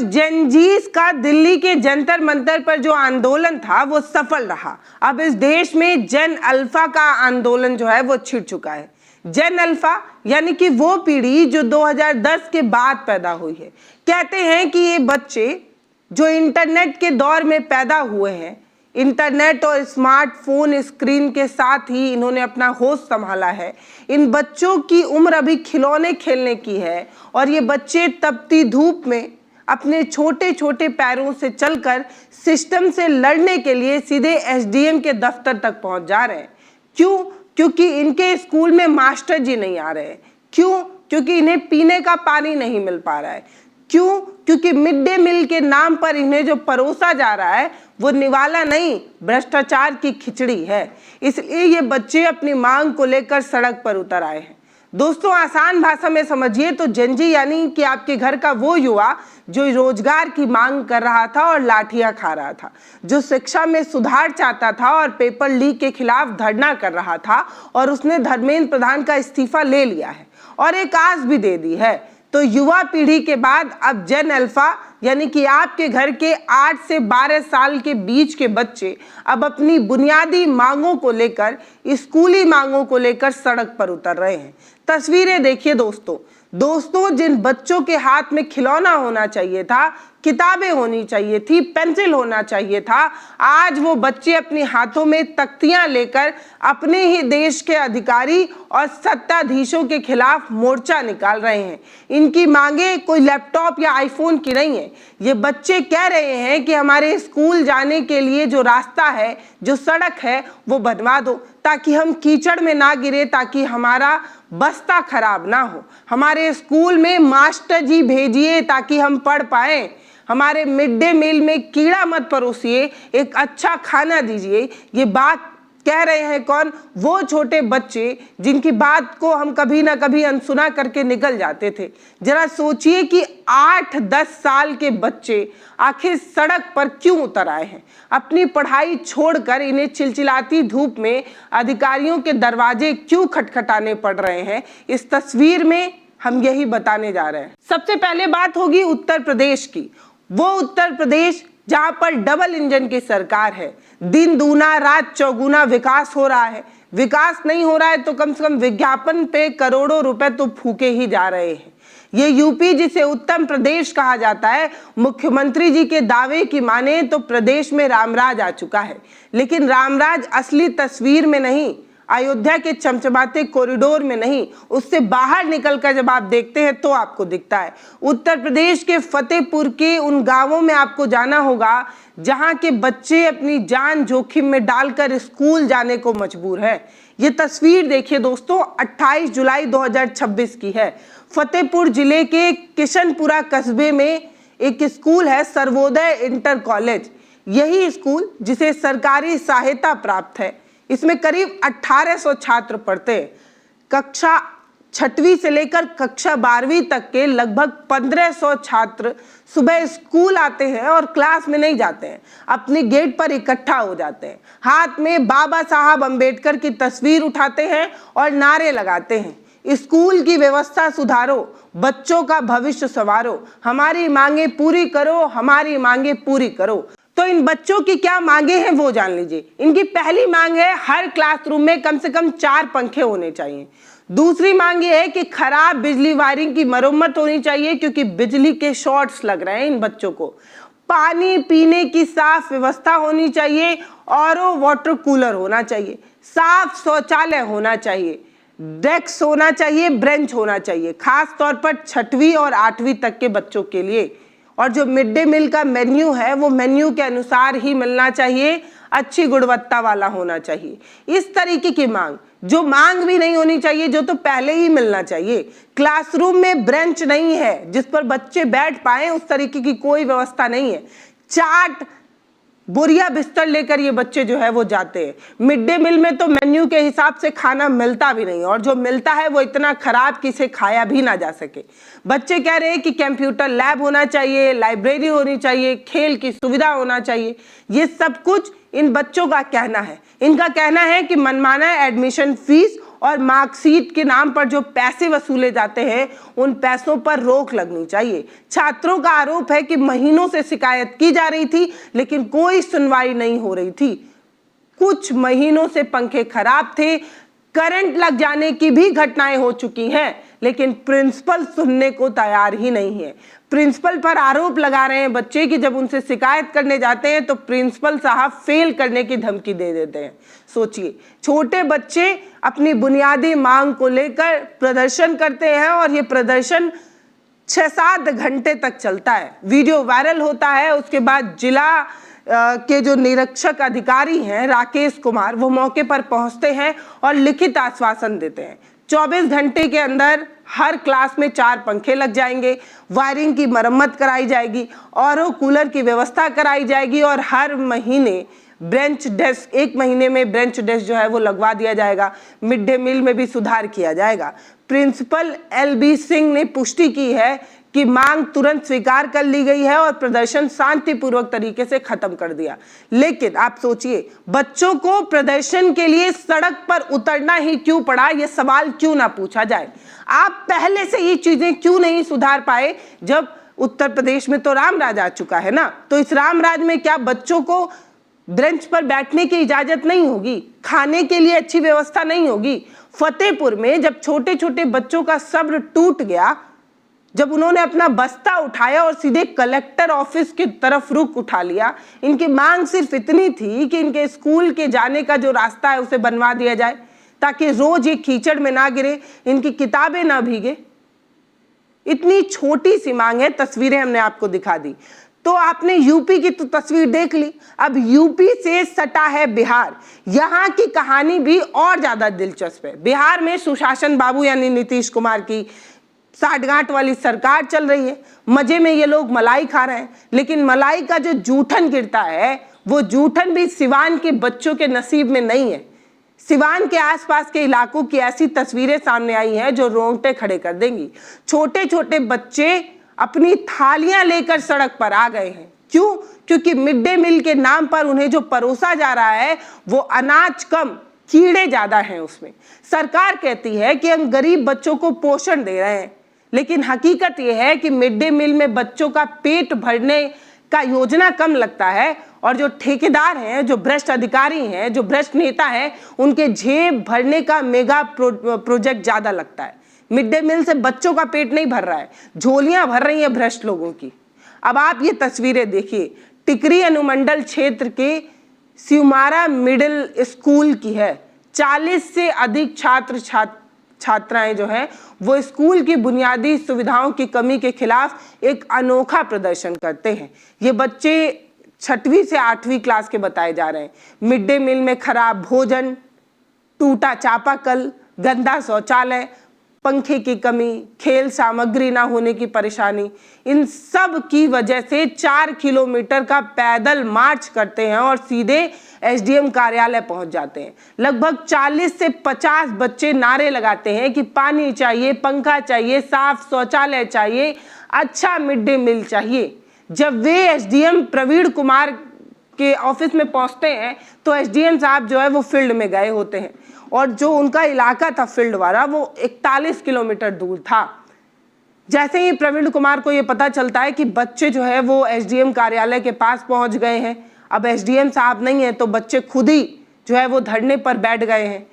जेनजीस का दिल्ली के जंतर मंतर पर जो आंदोलन था वो सफल रहा। अब इस देश में जेन अल्फा का आंदोलन जो है वो छिड़ चुका है। जेन अल्फा यानी कि वो पीढ़ी जो 2010 के बाद पैदा हुई है। कहते हैं कि ये बच्चे जो इंटरनेट के दौर में पैदा हुए हैं, इंटरनेट और स्मार्टफोन स्क्रीन के साथ ही इन्होंने अपना होश संभाला है। इन बच्चों की उम्र अभी खिलौने खेलने की है और ये बच्चे तपती धूप में अपने छोटे छोटे पैरों से चलकर सिस्टम से लड़ने के लिए सीधे एसडीएम के दफ्तर तक पहुंच जा रहे हैं। क्यों? क्योंकि इनके स्कूल में मास्टर जी नहीं आ रहे हैं। क्यों? क्योंकि इन्हें पीने का पानी नहीं मिल पा रहा है। क्यों? क्योंकि मिड डे मील के नाम पर इन्हें जो परोसा जा रहा है वो निवाला नहीं, भ्रष्टाचार की खिचड़ी है। इसलिए ये बच्चे अपनी मांग को लेकर सड़क पर उतर आए हैं। दोस्तों, आसान भाषा में समझिए तो जेनजी यानी कि आपके घर का वो युवा जो रोजगार की मांग कर रहा था और लाठियां खा रहा था, जो शिक्षा में सुधार चाहता था और पेपर लीक के खिलाफ धरना कर रहा था और उसने धर्मेंद्र प्रधान का इस्तीफा ले लिया है और एक आस भी दे दी है। तो युवा पीढ़ी के बाद अब जेन अल्फा यानी कि आपके घर के 8 से 12 साल के बीच के बच्चे अब अपनी बुनियादी मांगों को लेकर, स्कूली मांगों को लेकर सड़क पर उतर रहे हैं। तस्वीरें देखिए दोस्तों, जिन बच्चों के हाथ में खिलौना होना चाहिए था, किताबें होनी चाहिए थी, पेंसिल होना चाहिए था, आज वो बच्चे अपने हाथों में तख्तियां लेकर अपने ही देश के अधिकारी और सत्ताधीशों के खिलाफ मोर्चा निकाल रहे हैं। इनकी मांगे कोई लैपटॉप या आईफोन की नहीं है। ये बच्चे कह रहे हैं कि हमारे स्कूल जाने के लिए जो रास्ता है, जो सड़क है, वो बनवा दो ताकि हम कीचड़ में ना गिरे, ताकि हमारा बस्ता खराब ना हो। हमारे स्कूल में मास्टर जी भेजिए ताकि हम पढ़ पाएं। हमारे मिड डे मील में कीड़ा मत परोसिए, एक अच्छा खाना दीजिए। ये बात कह रहे हैं कौन? वो छोटे बच्चे जिनकी बात को हम कभी ना कभी अनसुना करके निकल जाते थे। जरा सोचिए कि 8-10 साल के बच्चे आखिर सड़क पर क्यों उतर आए हैं। अपनी पढ़ाई छोड़कर इन्हें चिलचिलाती धूप में अधिकारियों के दरवाजे क्यों खटखटाने पड़ रहे हैं, इस तस्वीर में हम यही बताने जा रहे हैं। सबसे पहले बात होगी उत्तर प्रदेश की। वो उत्तर प्रदेश जहां पर डबल इंजन की सरकार है, दिन दूना रात चौगुना विकास हो रहा है। विकास नहीं हो रहा है तो कम से कम विज्ञापन पे करोड़ों रुपए तो फूके ही जा रहे हैं। ये यूपी जिसे उत्तम प्रदेश कहा जाता है, मुख्यमंत्री जी के दावे की माने तो प्रदेश में रामराज आ चुका है। लेकिन रामराज असली तस्वीर में नहीं, अयोध्या के चमचमाते कॉरिडोर में नहीं, उससे बाहर निकलकर जब आप देखते हैं तो आपको दिखता है। उत्तर प्रदेश के फतेहपुर के उन गांवों में आपको जाना होगा जहां के बच्चे अपनी जान जोखिम में डालकर स्कूल जाने को मजबूर है। ये तस्वीर देखिए दोस्तों, 28 जुलाई 2026 की है। फतेहपुर जिले के किशनपुरा कस्बे में एक स्कूल है, सर्वोदय इंटर कॉलेज। यही स्कूल जिसे सरकारी सहायता प्राप्त है, इसमें करीब 1800 छात्र पढ़ते हैं। कक्षा 6वीं से लेकर कक्षा 12वीं तक के लगभग 1500 छात्र सुबह स्कूल आते हैं और क्लास में नहीं जाते हैं, अपने गेट पर इकट्ठा हो जाते हैं। हाथ में बाबा साहब अंबेडकर की तस्वीर उठाते हैं और नारे लगाते हैं, स्कूल की व्यवस्था सुधारो, बच्चों का भविष्य संवारो, हमारी मांगे पूरी करो, हमारी मांगे पूरी करो। तो इन बच्चों की क्या मांगे हैं वो जान लीजिए। इनकी पहली मांग है हर क्लासरूम में कम से कम 4 पंखे होने चाहिए। दूसरी मांग ये है कि खराब बिजली वायरिंग की मरम्मत होनी चाहिए क्योंकि बिजली के शॉर्ट्स लग रहे हैं इन बच्चों को। पानी पीने की साफ व्यवस्था होनी चाहिए, आरओ वाटर कूलर होना चाहिए, साफ शौचालय होना चाहिए, डेस्क होना चाहिए, ब्रेंच होना चाहिए, खास तौर पर 6वीं और 8वीं तक के बच्चों के लिए। और जो मिड डे मील का मेन्यू है वो मेन्यू के अनुसार ही मिलना चाहिए, अच्छी गुणवत्ता वाला होना चाहिए। इस तरीके की मांग, जो मांग भी नहीं होनी चाहिए, जो तो पहले ही मिलना चाहिए। क्लासरूम में ब्रेंच नहीं है जिस पर बच्चे बैठ पाए, उस तरीके की कोई व्यवस्था नहीं है। चाट बोरिया बिस्तर लेकर ये बच्चे जो है वो जाते हैं। मिड डे मील में तो मेन्यू के हिसाब से खाना मिलता भी नहीं, और जो मिलता है वो इतना खराब कि इसे खाया भी ना जा सके। बच्चे कह रहे हैं कि कंप्यूटर लैब होना चाहिए, लाइब्रेरी होनी चाहिए, खेल की सुविधा होना चाहिए। ये सब कुछ इन बच्चों का कहना है। इनका कहना है कि मनमाना एडमिशन फीस और मार्कशीट के नाम पर जो पैसे वसूले जाते हैं उन पैसों पर रोक लगनी चाहिए। छात्रों का आरोप है कि महीनों से शिकायत की जा रही थी लेकिन कोई सुनवाई नहीं हो रही थी। कुछ महीनों से पंखे खराब थे, करंट लग जाने की भी घटनाएं हो चुकी हैं, लेकिन प्रिंसिपल सुनने को तैयार ही नहीं है। प्रिंसिपल पर आरोप लगा रहे हैं बच्चे कि जब उनसे शिकायत करने जाते हैं तो प्रिंसिपल साहब फेल करने की धमकी दे देते हैं। सोचिए, छोटे बच्चे अपनी बुनियादी मांग को लेकर प्रदर्शन करते हैं और ये प्रदर्शन 6-7 घंटे तक चलता है। वीडियो वायरल होता है। उसके बाद जिला के जो निरीक्षक अधिकारी हैं राकेश कुमार, वो मौके पर पहुंचते हैं और लिखित आश्वासन देते हैं 24 घंटे के अंदर हर क्लास में 4 पंखे लग जाएंगे, वायरिंग की मरम्मत कराई जाएगी और कूलर की व्यवस्था कराई जाएगी और हर महीने बेंच डेस्क, 1 महीने में बेंच डेस्क जो है वो लगवा दिया जाएगा। मिड डे मील में भी सुधार किया जाएगा। प्रिंसिपल LB सिंह ने पुष्टि की है कि मांग तुरंत स्वीकार कर ली गई है और प्रदर्शन शांतिपूर्वक तरीके से खत्म कर दिया। लेकिन आप सोचिए, बच्चों को प्रदर्शन के लिए सड़क पर उतरना ही क्यों पड़ा, ये सवाल क्यों ना पूछा जाए। आप पहले से ये चीजें क्यों नहीं सुधार पाए? जब उत्तर प्रदेश में तो राम राज आ चुका है ना, तो इस राम राज में क्या बच्चों को बेंच पर बैठने की इजाजत नहीं होगी, खाने के लिए अच्छी व्यवस्था नहीं होगी? फतेहपुर में जब छोटे छोटे बच्चों का सब्र टूट गया, जब उन्होंने अपना बस्ता उठाया और सीधे कलेक्टर ऑफिस की तरफ रुख उठा लिया, इनकी मांग सिर्फ इतनी थी कि इनके स्कूल के जाने का जो रास्ता है उसे बनवा दिया जाए ताकि रोज ये कीचड़ में ना गिरे, इनकी किताबें ना भीगे। इतनी छोटी सी मांग है। तस्वीरें हमने आपको दिखा दी। तो आपने यूपी की तो तस्वीर देख ली, अब यूपी से सटा है बिहार। यहाँ की कहानी भी और ज्यादा दिलचस्प है। बिहार में सुशासन बाबू यानी नीतीश कुमार की साठगांठ वाली सरकार चल रही है। मजे में ये लोग मलाई खा रहे हैं, लेकिन मलाई का जो जूठन गिरता है वो जूठन भी सिवान के बच्चों के नसीब में नहीं है। सिवान के आसपास के इलाकों की ऐसी तस्वीरें सामने आई हैं जो रोंगटे खड़े कर देंगी। छोटे छोटे बच्चे अपनी थालियां लेकर सड़क पर आ गए हैं। क्यों? क्योंकि मिड डे मील के नाम पर उन्हें जो परोसा जा रहा है वो अनाज कम, कीड़े ज्यादा हैं उसमें। सरकार कहती है कि हम गरीब बच्चों को पोषण दे रहे हैं, लेकिन हकीकत यह है कि मिड डे मील में बच्चों का पेट भरने का योजना कम लगता है और जो ठेकेदार हैं, जो भ्रष्ट अधिकारी हैं, जो भ्रष्ट नेता हैं, उनके जेब भरने का मेगा प्रोजेक्ट ज्यादा लगता है। मिड डे मील से बच्चों का पेट नहीं भर रहा है, झोलियां भर रही हैं भ्रष्ट लोगों की। अब आप ये तस्वीरें देखिए, टिकरी अनुमंडल क्षेत्र के सिउमारा मिडिल स्कूल की है। 40 से अधिक छात्राएं जो हैं वो स्कूल की बुनियादी सुविधाओं की कमी के खिलाफ एक अनोखा प्रदर्शन करते हैं। ये बच्चे 6वीं से 8वीं क्लास के बताए जा रहे हैं। मिड डे मील में खराब भोजन, टूटा चापाकल, गंदा शौचालय, पंखे की कमी, खेल सामग्री ना होने की परेशानी, इन सब की वजह से 4 किलोमीटर का पैदल मार्च करते हैं और सीधे SDM कार्यालय पहुंच जाते हैं। लगभग 40 से 50 बच्चे नारे लगाते हैं कि पानी चाहिए, पंखा चाहिए, साफ शौचालय चाहिए, अच्छा मिड डे मील चाहिए। जब वे SDM प्रवीण कुमार के ऑफिस में पहुंचते हैं तो SDM साहब जो है वो फील्ड में गए होते हैं और जो उनका इलाका था फील्ड वाला वो 41 किलोमीटर दूर था। जैसे ही प्रवीण कुमार को ये पता चलता है कि बच्चे जो है वो SDM कार्यालय के पास पहुंच गए हैं, अब SDM साहब नहीं है तो बच्चे खुद ही जो है वो धरने पर बैठ गए हैं,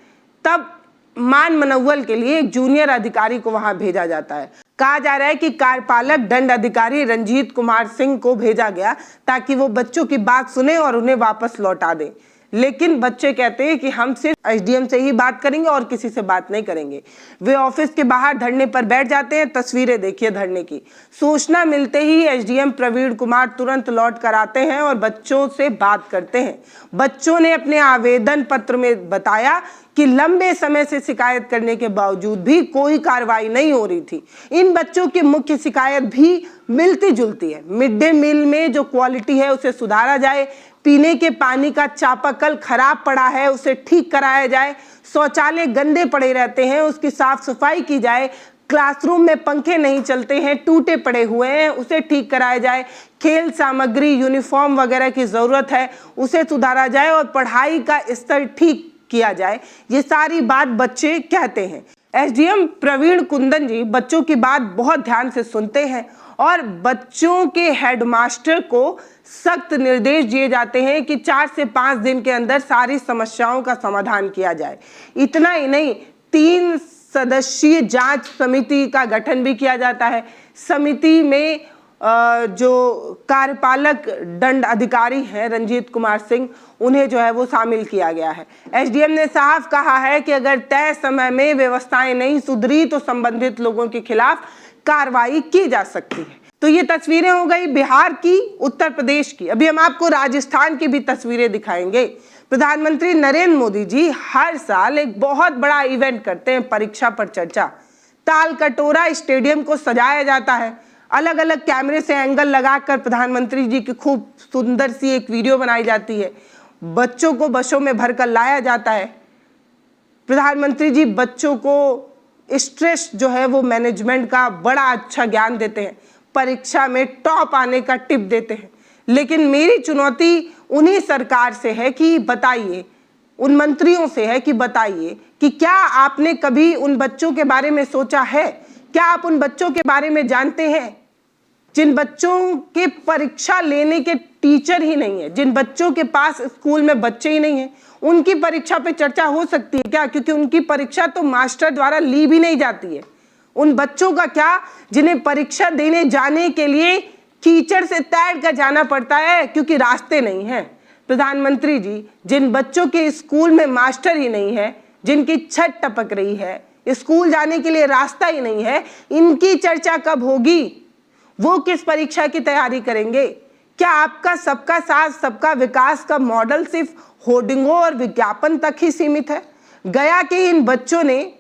तब मान मनौवल के लिए एक जूनियर अधिकारी को वहां भेजा जाता है। कहा जा रहा है कि कार्यपालक दंड अधिकारी रंजीत कुमार सिंह को भेजा गया ताकि वो बच्चों की बात सुने और उन्हें वापस लौटा दे, लेकिन बच्चे कहते हैं कि हम सिर्फ SDM से ही बात करेंगे और किसी से बात नहीं करेंगे। वे ऑफिस के बाहर धरने पर बैठ जाते हैं। तस्वीरें देखिए धरने की। सूचना मिलते ही SDM प्रवीण कुमार तुरंत लौट कर आते हैं और बच्चों से बात करते हैं। बच्चों ने अपने आवेदन पत्र में बताया कि लंबे समय से शिकायत करने के बावजूद भी कोई कार्रवाई नहीं हो रही थी। इन बच्चों की मुख्य शिकायत भी मिलती जुलती है। मिड डे मील में जो क्वालिटी है उसे सुधारा जाए, पीने के पानी का चापाकल खराब पड़ा है उसे ठीक कराया जाए, शौचालय गंदे पड़े रहते हैं उसकी साफ सफाई की जाए, क्लासरूम में पंखे नहीं चलते हैं, टूटे पड़े हुए हैं उसे ठीक कराया जाए, खेल सामग्री यूनिफॉर्म वगैरह की जरूरत है उसे सुधारा जाए और पढ़ाई का स्तर ठीक किया जाए, ये सारी बात बच्चे कहते हैं। एसडीएम प्रवीण कुंदन जी बच्चों की बात बहुत ध्यान से सुनते हैं और बच्चों के हेडमास्टर को सख्त निर्देश दिए जाते हैं कि 4 से 5 दिन के अंदर सारी समस्याओं का समाधान किया जाए। इतना ही नहीं, 3 सदस्यीय जांच समिति का गठन भी किया जाता है। समिति में जो कार्यपालक दंड अधिकारी हैं रंजीत कुमार सिंह, उन्हें जो है वो शामिल किया गया है। एसडीएम ने साफ कहा है कि अगर तय समय में व्यवस्थाएं नहीं सुधरी तो संबंधित लोगों के खिलाफ कार्रवाई की जा सकती है। तो ये तस्वीरें हो गई बिहार की, उत्तर प्रदेश की। अभी हम आपको राजस्थान की भी तस्वीरें दिखाएंगे। प्रधानमंत्री नरेंद्र मोदी जी हर साल एक बहुत बड़ा इवेंट करते हैं, परीक्षा पर चर्चा। ताल कटोरा स्टेडियम को सजाया जाता है, अलग अलग कैमरे से एंगल लगाकर प्रधानमंत्री जी की खूब सुंदर सी एक वीडियो बनाई जाती है। बच्चों को बसों में भरकर लाया जाता है। प्रधानमंत्री जी बच्चों को स्ट्रेस जो है वो मैनेजमेंट का बड़ा अच्छा ज्ञान देते हैं, परीक्षा में टॉप आने का टिप देते हैं। लेकिन मेरी चुनौती उन्हीं सरकार से है कि बताइए, उन मंत्रियों से है कि बताइए कि क्या आपने कभी उन बच्चों के बारे में सोचा है? क्या आप उन बच्चों के बारे में जानते हैं जिन बच्चों के परीक्षा लेने के टीचर ही नहीं है, जिन बच्चों के पास स्कूल में बच्चे ही नहीं है? उनकी परीक्षा पे चर्चा हो सकती है क्या? क्योंकि उनकी परीक्षा तो मास्टर द्वारा ली भी नहीं जाती है। उन बच्चों का क्या जिन्हें परीक्षा देने जाने के लिए कीचड़ से तैर कर जाना पड़ता है क्योंकि रास्ते नहीं है। प्रधानमंत्री जी, जिन बच्चों के स्कूल में मास्टर ही नहीं है, जिनकी छत टपक रही है, स्कूल जाने के लिए रास्ता ही नहीं है, इनकी चर्चा कब होगी? वो किस परीक्षा की तैयारी करेंगे? क्या आपका सबका साथ सबका विकास का मॉडल सिर्फ होर्डिंगों और विज्ञापन तक ही सीमित है? गया के इन बच्चों ने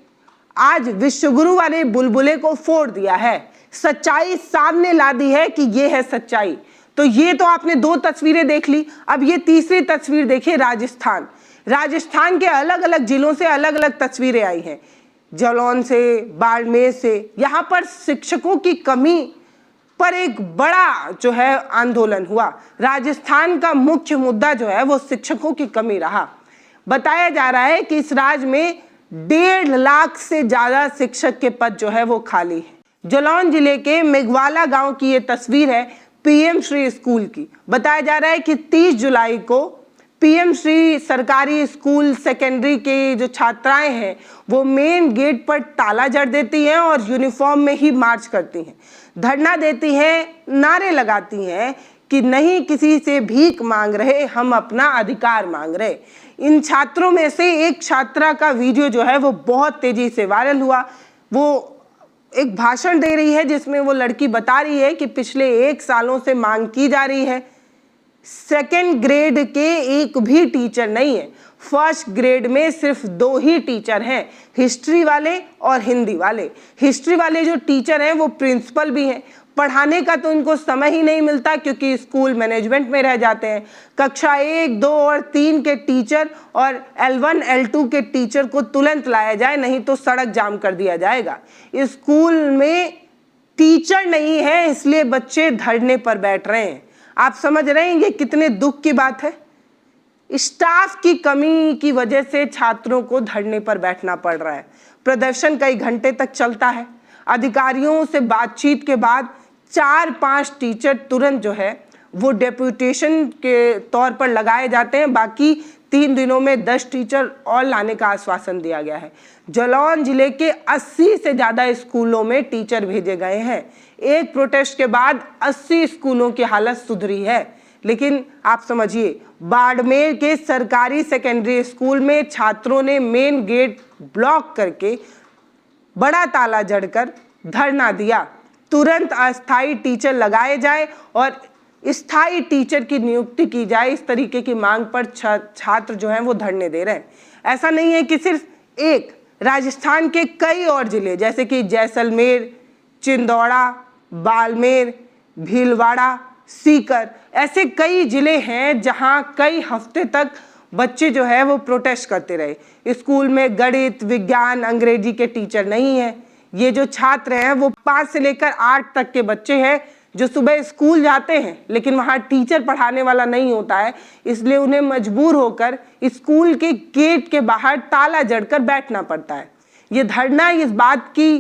आज विश्वगुरु वाले बुलबुले को फोड़ दिया है, सच्चाई सामने ला दी है कि ये है सच्चाई। तो ये तो आपने 2 तस्वीरें देख ली, अब ये तीसरी तस्वीर देखिए। राजस्थान के अलग अलग जिलों से अलग अलग तस्वीरें आई हैं, जालौन से, बाड़मेर से। यहाँ पर शिक्षकों की कमी पर एक बड़ा जो है आंदोलन हुआ। राजस्थान का मुख्य मुद्दा जो है वो शिक्षकों की कमी रहा। बताया जा रहा है कि इस राज्य में 1.5 लाख से ज्यादा शिक्षक के पद जो है वो खाली है। जालौन जिले के मेघवाला गांव की ये तस्वीर है पीएम श्री स्कूल की। बताया जा रहा है कि 30 जुलाई को पीएम श्री सरकारी स्कूल सेकेंडरी के जो छात्राएं हैं वो मेन गेट पर ताला जड़ देती हैं और यूनिफॉर्म में ही मार्च करती हैं, धरना देती हैं, नारे लगाती हैं कि नहीं किसी से भीख मांग रहे, हम अपना अधिकार मांग रहे। इन छात्रों में से एक छात्रा का वीडियो जो है वो बहुत तेजी से वायरल हुआ। वो एक भाषण दे रही है जिसमें वो लड़की बता रही है कि पिछले 1 सालों से मांग की जा रही है। 2nd ग्रेड के एक भी टीचर नहीं है, 1st ग्रेड में सिर्फ 2 ही टीचर हैं, हिस्ट्री वाले और हिंदी वाले। हिस्ट्री वाले जो टीचर हैं वो प्रिंसिपल भी हैं, पढ़ाने का तो इनको समय ही नहीं मिलता क्योंकि स्कूल मैनेजमेंट में रह जाते हैं। कक्षा 1, 2 और 3 के टीचर और L1, L2 के टीचर को तुरंत लाया जाए, नहीं तो सड़क जाम कर दिया जाएगा। स्कूल में टीचर नहीं है इसलिए बच्चे धरने पर बैठ रहे हैं। आप समझ रहे हैं ये कितने दुख की बात है? स्टाफ की कमी की वजह से छात्रों को धरने पर बैठना पड़ रहा है। प्रदर्शन कई घंटे तक चलता है। अधिकारियों से बातचीत के बाद 4-5 टीचर तुरंत जो है वो डेपुटेशन के तौर पर लगाए जाते हैं। बाकी 3 दिनों में 10 टीचर और लाने का आश्वासन दिया गया है। जालौन जिले के 80 से ज़्यादा स्कूलों में टीचर भेजे गए हैं। एक प्रोटेस्ट के बाद 80 स्कूलों की हालत सुधरी है। लेकिन आप समझिए, बाड़मेर के सरकारी सेकेंडरी स्कूल में छात्रों ने मेन गेट ब्लॉक करके बड़ा ताला जड़कर धरना दिया। तुरंत अस्थायी टीचर लगाए जाए और स्थायी टीचर की नियुक्ति की जाए, इस तरीके की मांग पर छात्र जो हैं वो धरने दे रहे हैं। ऐसा नहीं है कि सिर्फ एक, राजस्थान के कई और जिले जैसे कि जैसलमेर, चिंदौड़ा, बाड़मेर, भीलवाड़ा, सीकर, ऐसे कई जिले हैं जहां कई हफ्ते तक बच्चे जो है वो प्रोटेस्ट करते रहे। स्कूल में गणित, विज्ञान, अंग्रेजी के टीचर नहीं है। ये जो छात्र हैं वो 5 से लेकर 8 तक के बच्चे हैं जो सुबह स्कूल जाते हैं लेकिन वहाँ टीचर पढ़ाने वाला नहीं होता है, इसलिए उन्हें मजबूर होकर स्कूल के गेट के बाहर ताला जड़कर बैठना पड़ता है। ये धरना इस बात की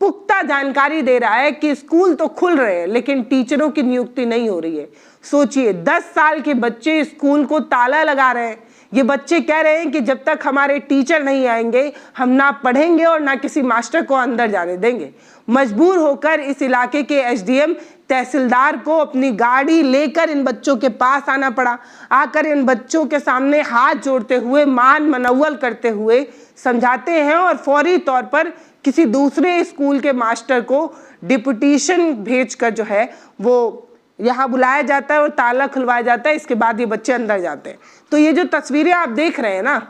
पुख्ता जानकारी दे रहा है कि स्कूल तो खुल रहे हैं लेकिन टीचरों की नियुक्ति नहीं हो रही है। सोचिए, 10 साल के बच्चे स्कूल को ताला लगा रहे हैं। ये बच्चे कह रहे हैं कि जब तक हमारे टीचर नहीं आएंगे हम ना पढ़ेंगे और ना किसी मास्टर को अंदर जाने देंगे। मजबूर होकर इस इलाके के एसडीएम तहसीलदार को अपनी गाड़ी लेकर इन बच्चों के पास आना पड़ा। आकर इन बच्चों के सामने हाथ जोड़ते हुए, मान मनौवल करते हुए समझाते हैं और फौरी तौर पर किसी दूसरे स्कूल के मास्टर को डिप्यूटेशन भेजकर जो है वो यहाँ बुलाया जाता है और ताला खुलवाया जाता है। इसके बाद ये बच्चे अंदर जाते हैं। तो ये जो तस्वीरें आप देख रहे हैं ना,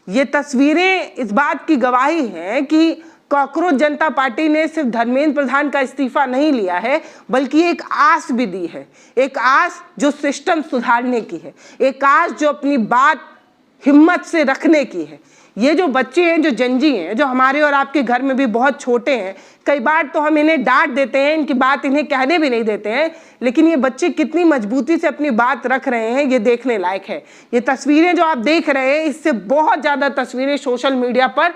ये तस्वीरें इस बात की गवाही हैं कि कॉकरोच जनता पार्टी ने सिर्फ धर्मेंद्र प्रधान का इस्तीफा नहीं लिया है, बल्कि एक आस भी दी है। एक आस जो सिस्टम सुधारने की है, एक आस जो अपनी बात हिम्मत से रखने की है। ये जो बच्चे हैं, जो जंजी हैं, जो हमारे और आपके घर में भी बहुत छोटे हैं, कई बार तो हम इन्हें डांट देते हैं, इनकी बात इन्हें कहने भी नहीं देते हैं, लेकिन ये बच्चे कितनी मजबूती से अपनी बात रख रहे हैं, ये देखने लायक है। ये तस्वीरें जो आप देख रहे हैं, इससे बहुत ज़्यादा तस्वीरें सोशल मीडिया पर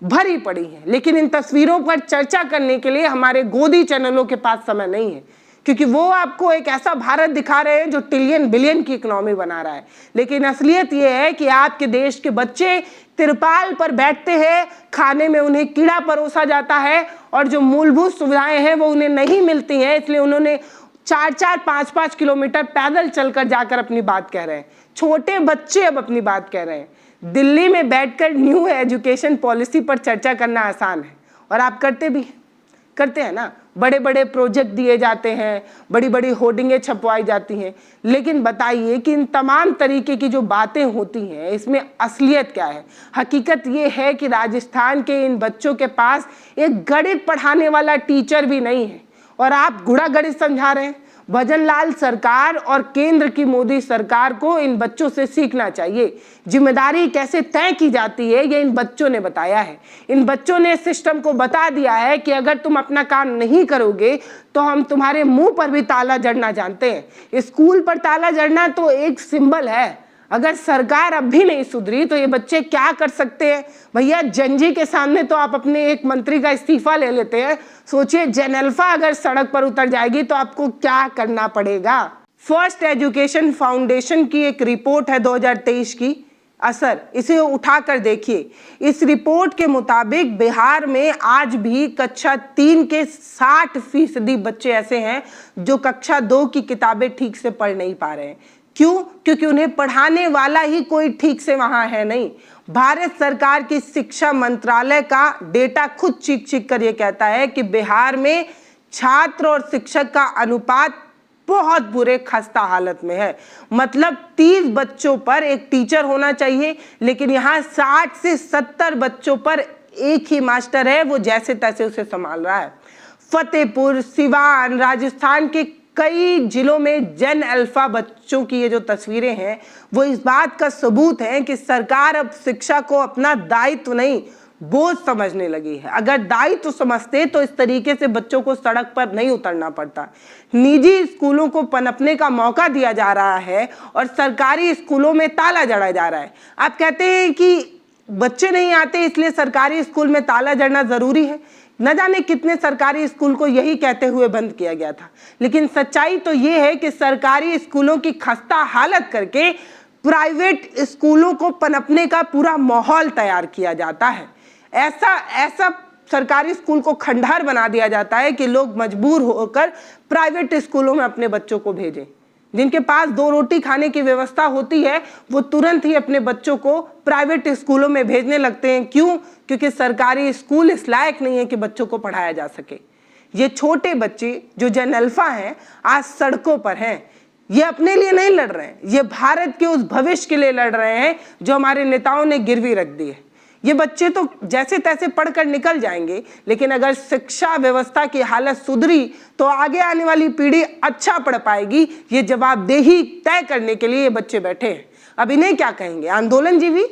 भरी पड़ी हैं, लेकिन इन तस्वीरों पर चर्चा करने के लिए हमारे गोदी चैनलों के पास समय नहीं है, क्योंकि वो आपको एक ऐसा भारत दिखा रहे हैं जो ट्रिलियन बिलियन की इकोनॉमी बना रहा है। लेकिन असलियत ये है कि आपके देश के बच्चे तिरपाल पर बैठते हैं, खाने में उन्हें कीड़ा परोसा जाता है और जो मूलभूत सुविधाएं हैं वो उन्हें नहीं मिलती हैं, इसलिए उन्होंने 4-4, 5-5 किलोमीटर पैदल चलकर जाकर अपनी बात कह रहे हैं। छोटे बच्चे अब अपनी बात कह रहे हैं। दिल्ली में बैठकर न्यू एजुकेशन पॉलिसी पर चर्चा करना आसान है, और आप करते हैं ना। बड़े बड़े प्रोजेक्ट दिए जाते हैं, बड़ी बड़ी होर्डिंगें छपवाई जाती हैं, लेकिन बताइए कि इन तमाम तरीके की जो बातें होती हैं इसमें असलियत क्या है? हकीकत ये है कि राजस्थान के इन बच्चों के पास एक गणित पढ़ाने वाला टीचर भी नहीं है, और आप गुणा गणित समझा रहे हैं। भजन लाल सरकार और केंद्र की मोदी सरकार को इन बच्चों से सीखना चाहिए। जिम्मेदारी कैसे तय की जाती है ये इन बच्चों ने बताया है। इन बच्चों ने सिस्टम को बता दिया है कि अगर तुम अपना काम नहीं करोगे तो हम तुम्हारे मुंह पर भी ताला जड़ना जानते हैं। स्कूल पर ताला जड़ना तो एक सिंबल है। अगर सरकार अब भी नहीं सुधरी तो ये बच्चे क्या कर सकते हैं? भैया, जंजी के सामने तो आप अपने एक मंत्री का इस्तीफा ले लेते हैं। सोचिए, जेन अल्फा अगर सड़क पर उतर जाएगी तो आपको क्या करना पड़ेगा? फर्स्ट एजुकेशन फाउंडेशन की एक रिपोर्ट है 2023 की, असर, इसे उठाकर देखिए। इस रिपोर्ट के मुताबिक बिहार में आज भी कक्षा 3 के 60% बच्चे ऐसे हैं जो कक्षा 2 की किताबें ठीक से पढ़ नहीं पा रहे हैं। क्यों? क्योंकि उन्हें पढ़ाने वाला ही कोई ठीक से वहां है नहीं। भारत सरकार की शिक्षा मंत्रालय का डेटा खुद चीख कर ये कहता है कि बिहार में छात्र और शिक्षक का अनुपात बहुत बुरे खस्ता हालत में है। मतलब 30 बच्चों पर एक टीचर होना चाहिए, लेकिन यहाँ 60 से 70 बच्चों पर एक ही मास्टर है, वो जैसे तैसे उसे संभाल रहा है। फतेहपुर, सिवान, राजस्थान के कई जिलों में जेन अल्फा बच्चों की ये जो तस्वीरें हैं वो इस बात का सबूत है कि सरकार अब शिक्षा को अपना दायित्व नहीं, बोझ समझने लगी है। अगर दायित्व समझते तो इस तरीके से बच्चों को सड़क पर नहीं उतरना पड़ता। निजी स्कूलों को पनपने का मौका दिया जा रहा है और सरकारी स्कूलों में ताला जड़ा जा रहा है। आप कहते हैं कि बच्चे नहीं आते इसलिए सरकारी स्कूल में ताला जड़ना जरूरी है। न जाने कितने सरकारी स्कूल को यही कहते हुए बंद किया गया था, लेकिन सच्चाई तो ये है कि सरकारी स्कूलों की खस्ता हालत करके प्राइवेट स्कूलों को पनपने का पूरा माहौल तैयार किया जाता है। ऐसा सरकारी स्कूल को खंडहर बना दिया जाता है कि लोग मजबूर होकर प्राइवेट स्कूलों में अपने बच्चों को भेजें। जिनके पास 2 रोटी खाने की व्यवस्था होती है वो तुरंत ही अपने बच्चों को प्राइवेट स्कूलों में भेजने लगते हैं। क्यों? क्योंकि सरकारी स्कूल इस लायक नहीं है कि बच्चों को पढ़ाया जा सके। ये छोटे बच्चे जो जेन अल्फा हैं आज सड़कों पर हैं। ये अपने लिए नहीं लड़ रहे हैं, ये भारत के उस भविष्य के लिए लड़ रहे हैं जो हमारे नेताओं ने गिरवी रख दी है। ये बच्चे तो जैसे तैसे पढ़कर निकल जाएंगे, लेकिन अगर शिक्षा व्यवस्था की हालत सुधरी तो आगे आने वाली पीढ़ी अच्छा पढ़ पाएगी। ये जवाबदेही तय करने के लिए ये बच्चे बैठे हैं। अब इन्हें क्या कहेंगे? आंदोलनजीवी,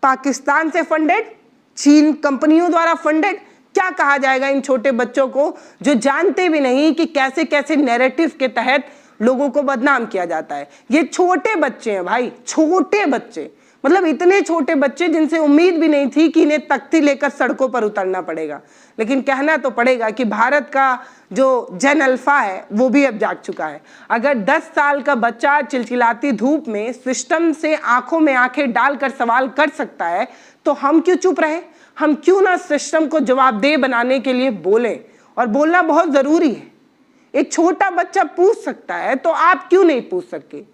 पाकिस्तान से फंडेड, चीन कंपनियों द्वारा फंडेड, क्या कहा जाएगा इन छोटे बच्चों को जो जानते भी नहीं कि कैसे कैसे नैरेटिव के तहत लोगों को बदनाम किया जाता है। ये छोटे बच्चे हैं भाई, छोटे बच्चे, मतलब इतने छोटे बच्चे जिनसे उम्मीद भी नहीं थी कि इन्हें तख्ती लेकर सड़कों पर उतरना पड़ेगा। लेकिन कहना तो पड़ेगा कि भारत का जो जेन अल्फा है वो भी अब जाग चुका है। अगर 10 साल का बच्चा चिलचिलाती धूप में सिस्टम से आंखों में आंखें डालकर सवाल कर सकता है तो हम क्यों चुप रहे? हम क्यों ना सिस्टम को जवाबदेह बनाने के लिए बोलें? और बोलना बहुत जरूरी है। एक छोटा बच्चा पूछ सकता है तो आप क्यों नहीं पूछ सकते?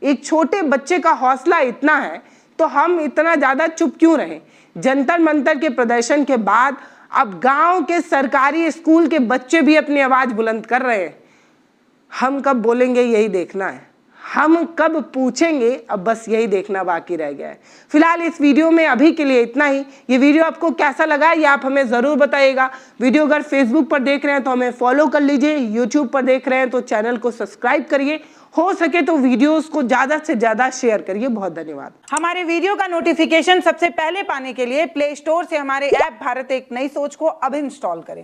एक छोटे बच्चे का हौसला इतना है तो हम इतना ज्यादा चुप क्यों रहें? जंतर मंतर के प्रदर्शन के बाद अब गांव के सरकारी स्कूल के बच्चे भी अपनी आवाज बुलंद कर रहे हैं। हम कब बोलेंगे यही देखना है, हम कब पूछेंगे अब बस यही देखना बाकी रह गया है। फिलहाल इस वीडियो में अभी के लिए इतना ही। ये वीडियो आपको कैसा लगा ये आप हमें ज़रूर बताइएगा। वीडियो अगर फेसबुक पर देख रहे हैं तो हमें फॉलो कर लीजिए, यूट्यूब पर देख रहे हैं तो चैनल को सब्सक्राइब करिए, हो सके तो वीडियोस को ज़्यादा से ज़्यादा शेयर करिए। बहुत धन्यवाद। हमारे वीडियो का नोटिफिकेशन सबसे पहले पाने के लिए प्ले स्टोर से हमारे ऐप भारत एक नई सोच को अब इंस्टॉल करें।